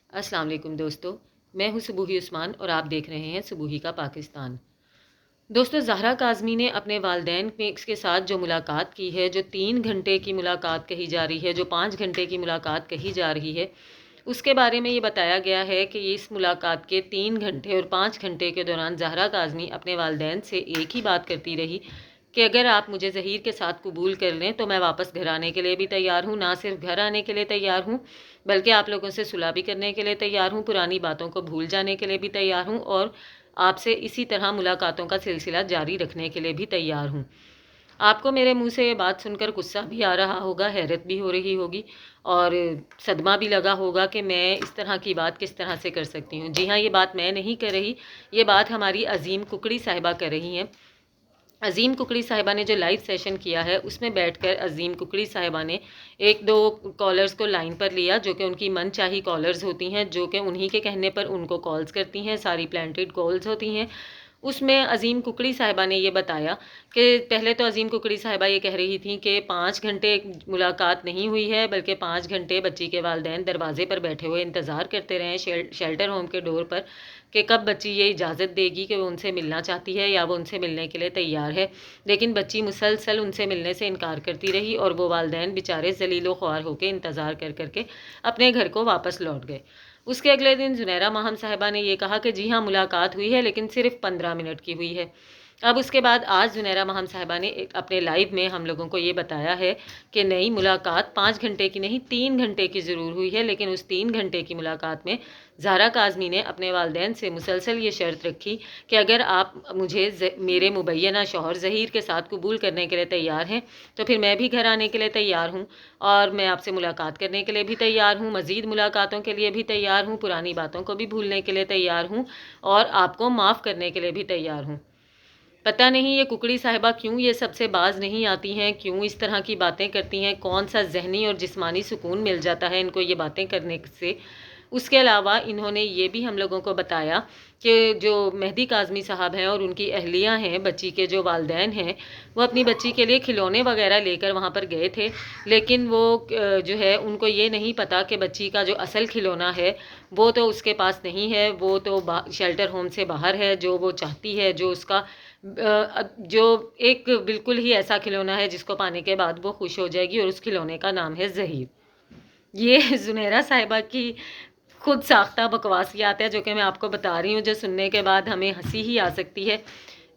अस्सलाम वालेकुम दोस्तों। मैं हूँ सुबूही उस्मान और आप देख रहे हैं सुबूही का पाकिस्तान। दोस्तों, ज़हरा काज़मी ने अपने वालिदैन के साथ जो मुलाकात की है, जो 3 घंटे की मुलाकात कही जा रही है, जो 5 घंटे की मुलाकात कही जा रही है, उसके बारे में ये बताया गया है कि इस मुलाकात के 3 घंटे और 5 घंटे के दौरान ज़हरा काज़मी अपने वालिदैन से एक ही बात करती रही कि अगर आप मुझे ज़हीर के साथ कबूल कर लें तो मैं वापस घर आने के लिए भी तैयार हूँ। ना सिर्फ घर आने के लिए तैयार हूँ, बल्कि आप लोगों से सुलह भी करने के लिए तैयार हूँ, पुरानी बातों को भूल जाने के लिए भी तैयार हूँ और आपसे इसी तरह मुलाकातों का सिलसिला जारी रखने के लिए भी तैयार हूँ। आपको मेरे मुंह से ये बात सुनकर गुस्सा भी आ रहा होगा, हैरत भी हो रही होगी और सदमा भी लगा होगा कि मैं इस तरह की बात किस तरह से कर सकती हूँ। जी हाँ, ये बात मैं नहीं कर रही, ये बात हमारी अज़ीम कुकड़ी साहिबा कर रही हैं। अज़ीम कुकड़ी साहिबा ने जो लाइव सेशन किया है उसमें बैठकर अज़ीम कुकड़ी साहिबा ने एक दो कॉलर्स को लाइन पर लिया, जो कि उनकी मनचाही कॉलर्स होती हैं, जो कि उन्हीं के कहने पर उनको कॉल्स करती हैं, सारी प्लांटेड कॉल्स होती हैं। उसमें अज़ीम कुकड़ी साहिबा ने ये बताया कि पहले तो अज़ीम कुकड़ी साहिबा ये कह रही थी कि 5 घंटे मुलाकात नहीं हुई है, बल्कि 5 घंटे बच्ची के वालिदैन दरवाज़े पर बैठे हुए इंतज़ार करते रहे शेल्टर होम के डोर पर कि कब बच्ची ये इजाज़त देगी कि वो उनसे मिलना चाहती है या वो उनसे मिलने के लिए तैयार है। लेकिन बच्ची मुसलसल उनसे मिलने से इनकार करती रही और वो वालिदैन बेचारे ज़लीलो ख्वार होकर इंतज़ार कर करके अपने घर को वापस लौट गए। उसके अगले दिन जुनैरा माहम साहिबा ने ये कहा कि जी हाँ, मुलाकात हुई है लेकिन सिर्फ 15 मिनट की हुई है। अब उसके बाद आज जुनैरा माहम साहिबा ने अपने लाइव में हम लोगों को ये बताया है कि नई मुलाकात 5 घंटे की नहीं 3 घंटे की ज़रूर हुई है, लेकिन उस 3 घंटे की मुलाकात में ज़हरा काज़मी ने अपने वालिदैन से मुसलसल ये शर्त रखी कि अगर आप मुझे मेरे मुबैना शौहर ज़हीर के साथ कबूल करने के लिए तैयार हैं तो फिर मैं भी घर आने के लिए तैयार हूँ और मैं आपसे मुलाकात करने के लिए भी तैयार हूँ, मज़ीद मुलाकातों के लिए भी तैयार हूँ, पुरानी बातों को भी भूलने के लिए तैयार हूँ और आपको माफ़ करने के लिए भी तैयार हूँ। पता नहीं ये कुकड़ी साहिबा क्यों ये सबसे बाज नहीं आती हैं, क्यों इस तरह की बातें करती हैं, कौन सा ज़हनी और जिस्मानी सुकून मिल जाता है इनको ये बातें करने से। उसके अलावा इन्होंने ये भी हम लोगों को बताया कि जो मेहदी काज़मी साहब हैं और उनकी अहलियाँ हैं, बच्ची के जो वालिदैन हैं, वो अपनी बच्ची के लिए खिलौने वगैरह लेकर वहाँ पर गए थे, लेकिन वो जो है उनको ये नहीं पता कि बच्ची का जो असल खिलौना है वो तो उसके पास नहीं है, वो तो शेल्टर होम से बाहर है। जो वो चाहती है, जो उसका जो एक बिल्कुल ही ऐसा खिलौना है जिसको पाने के बाद वो खुश हो जाएगी और उस खिलौने का नाम है ज़हीर। ये जुनैरा साहिबा की खुद साख्ता बकवासियात है जो कि मैं आपको बता रही हूँ, जो सुनने के बाद हमें हंसी ही आ सकती है।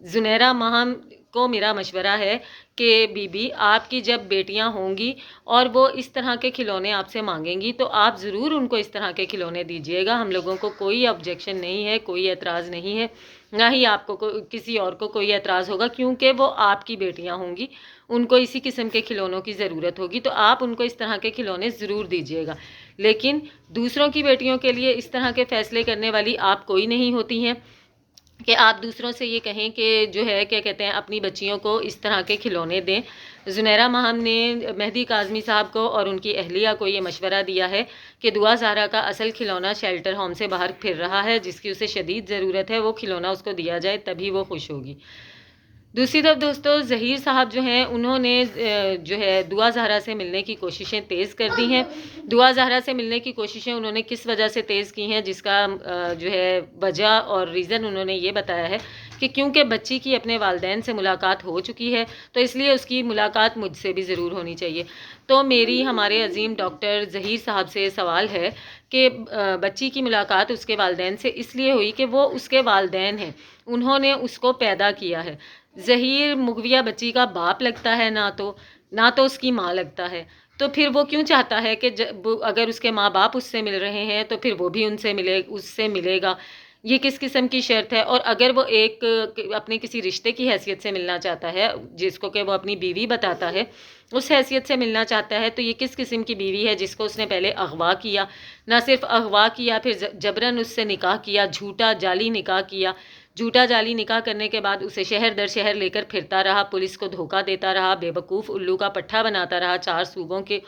जुनैरा माहम को मेरा मशवरा है कि बीबी, आपकी जब बेटियां होंगी और वो इस तरह के खिलौने आपसे मांगेंगी तो आप ज़रूर उनको इस तरह के खिलौने दीजिएगा। हम लोगों को कोई ऑब्जेक्शन नहीं है, कोई एतराज़ नहीं है, ना ही आपको किसी और को कोई एतराज़ होगा, क्योंकि वो आपकी बेटियां होंगी, उनको इसी किस्म के खिलौनों की ज़रूरत होगी, तो आप उनको इस तरह के खिलौने ज़रूर दीजिएगा। लेकिन दूसरों की बेटियों के लिए इस तरह के फ़ैसले करने वाली आप कोई नहीं होती हैं कि आप दूसरों से ये कहें कि जो है क्या कहते हैं अपनी बच्चियों को इस तरह के खिलौने दें। जुनैरा माहम ने मेहदी काज़मी साहब को और उनकी अहलिया को ये मशवरा दिया है कि दुआ ज़हरा का असल खिलौना शेल्टर होम से बाहर फिर रहा है, जिसकी उसे शदीद ज़रूरत है, वो खिलौना उसको दिया जाए तभी वो खुश होगी। दूसरी तरफ दोस्तों, ज़हीर साहब जो हैं उन्होंने जो है दुआ ज़हरा से मिलने की कोशिशें तेज़ कर दी हैं। दुआ ज़हरा से मिलने की कोशिशें उन्होंने किस वजह से तेज़ की हैं, जिसका जो है वजह और रीज़न उन्होंने ये बताया है कि क्योंकि बच्ची की अपने वालिदैन से मुलाकात हो चुकी है तो इसलिए उसकी मुलाकात मुझसे भी ज़रूर होनी चाहिए। तो मेरी हमारे अज़ीम डॉक्टर ज़हीर साहब से सवाल है कि बच्ची की मुलाकात उसके वालिदैन से इसलिए हुई कि वो उसके वालिदैन हैं, उन्होंने उसको पैदा किया है। ज़हीर मुगविया बच्ची का बाप लगता है, ना तो उसकी माँ लगता है। तो फिर वो क्यों चाहता है कि अगर उसके माँ बाप उससे मिल रहे हैं तो फिर वो भी उससे मिलेगा। ये किस किस्म की शर्त है? और अगर वो अपने किसी रिश्ते की हैसियत से मिलना चाहता है, जिसको कि वो अपनी बीवी बताता है, उस हैसियत से मिलना चाहता है, तो ये किस किस्म की बीवी है जिसको उसने पहले अगवा किया, ना सिर्फ अगवा किया, फिर जबरन उससे निकाह किया, झूठा जाली निकाह किया। झूठा जाली निकाह करने के बाद उसे शहर दर शहर लेकर फिरता रहा, पुलिस को धोखा देता रहा, बेवकूफ़ उल्लू का पट्ठा बनाता रहा, 4 सूबों के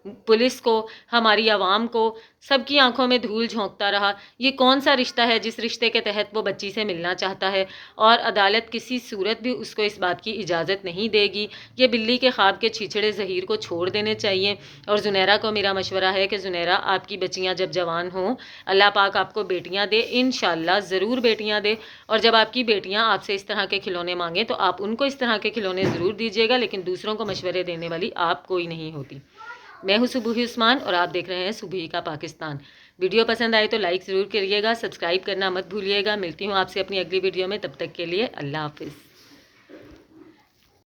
पुलिस को, हमारी आवाम को, सबकी आंखों में धूल झोंकता रहा। ये कौन सा रिश्ता है जिस रिश्ते के तहत वो बच्ची से मिलना चाहता है, और अदालत किसी सूरत भी उसको इस बात की इजाज़त नहीं देगी। ये बिल्ली के ख्वाब के छिछड़े ज़हीर को छोड़ देने चाहिए। और ज़ुनैरा को मेरा मशवरा है कि ज़ुनैरा, आपकी बच्चियाँ जब जवान हों, अल्लाह पाक आपको बेटियाँ दे, इंशाअल्लाह ज़रूर बेटियाँ दे। और जब आपकी बेटियाँ आपसे इस तरह के खिलौने मांगें तो आप उनको इस तरह के खिलौने ज़रूर दीजिएगा, लेकिन दूसरों को मशवरे देने वाली आप कोई नहीं होती। मैं हूं सुबूही उस्मान और आप देख रहे हैं सुबूही का पाकिस्तान। वीडियो पसंद आए तो लाइक ज़रूर करिएगा, सब्सक्राइब करना मत भूलिएगा। मिलती हूँ आपसे अपनी अगली वीडियो में, तब तक के लिए अल्लाह हाफिज़।